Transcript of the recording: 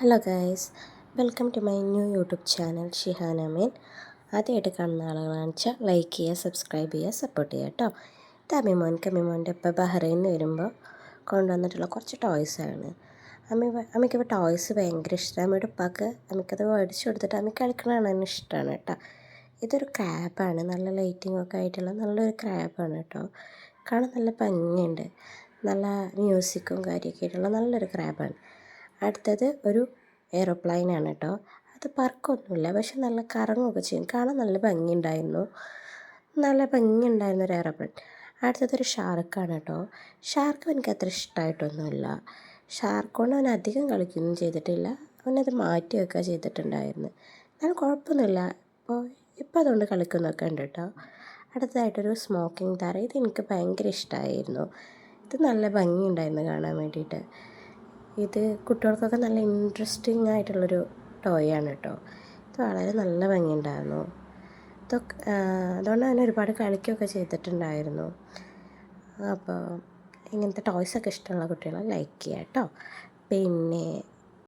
Hello guys, welcome to my new YouTube channel Shihana മീൻ. ആദ്യമായിട്ട് കാണുന്ന ആളുകളാണെന്ന് വെച്ചാൽ ലൈക്ക് ചെയ്യുക, സബ്സ്ക്രൈബ് ചെയ്യുക, സപ്പോർട്ട് ചെയ്യുക കേട്ടോ. ഇത് അമ്മിമോൻ്റെ ഇപ്പോൾ ബഹ്റൈനിൽ നിന്ന് വരുമ്പോൾ കൊണ്ടുവന്നിട്ടുള്ള കുറച്ച് ടോയ്സാണ്. അമ്മയ്ക്കിപ്പോൾ ടോയ്സ് ഭയങ്കര ഇഷ്ടമാണ്. അമ്മയുടെ ഉപ്പാക്ക് അമ്മയ്ക്കത് മേടിച്ച് കൊടുത്തിട്ട് അമ്മ കളിക്കണതാണ് എന്നെ ഇഷ്ടമാണ് കേട്ടോ. ഇതൊരു ക്രാബാണ്, നല്ല ലൈറ്റിംഗ് ആയിട്ടുള്ള നല്ലൊരു ക്രാബാണ് കേട്ടോ. കാണാൻ നല്ല ഭംഗിയുണ്ട്, നല്ല മ്യൂസിക്കും കാര്യമൊക്കെ ആയിട്ടുള്ള നല്ലൊരു ക്രാബാണ്. അടുത്തത് ഒരു എയ്റോപ്ലെയിനാണ് കേട്ടോ. അത് പറക്കൊന്നുമില്ല, പക്ഷെ നല്ല കറങ്ങുകയൊക്കെ ചെയ്യും. കാണാൻ നല്ല ഭംഗിയുണ്ടായിരുന്നു ഒരു എയ്റോപ്ലെയിൻ. അടുത്തതൊരു ഷാർക്കാണ് കേട്ടോ. ഷാർക്ക് എനിക്ക് അത്ര ഇഷ്ടമായിട്ടൊന്നുമില്ല. ഷാർക്ക് കൊണ്ട് അവൻ അധികം കളിക്കുകയൊന്നും ചെയ്തിട്ടില്ല. അവനത് മാറ്റി വെക്കുക ചെയ്തിട്ടുണ്ടായിരുന്നു. ഞാൻ കുഴപ്പമൊന്നുമില്ല, ഇപ്പോൾ അതുകൊണ്ട് കളിക്കുന്നൊക്കെ ഉണ്ട് കേട്ടോ. അടുത്തതായിട്ടൊരു സ്മോക്കിംഗ് താര. ഇത് എനിക്ക് ഭയങ്കര ഇഷ്ടമായിരുന്നു. ഇത് നല്ല ഭംഗിയുണ്ടായിരുന്നു കാണാൻ വേണ്ടിയിട്ട്. ഇത് കുട്ടികൾക്കൊക്കെ നല്ല ഇൻട്രസ്റ്റിംഗ് ആയിട്ടുള്ളൊരു ടോയാണ് കേട്ടോ. ഇത് വളരെ നല്ല ഭംഗിയുണ്ടായിരുന്നു. ഇതൊക്കെ അതുകൊണ്ട് തന്നെ ഒരുപാട് കളിക്കുകയൊക്കെ ചെയ്തിട്ടുണ്ടായിരുന്നു. അപ്പോൾ ഇങ്ങനത്തെ ടോയ്സൊക്കെ ഇഷ്ടമുള്ള കുട്ടികൾ ലൈക്ക് ചെയ്യുക കേട്ടോ. പിന്നെ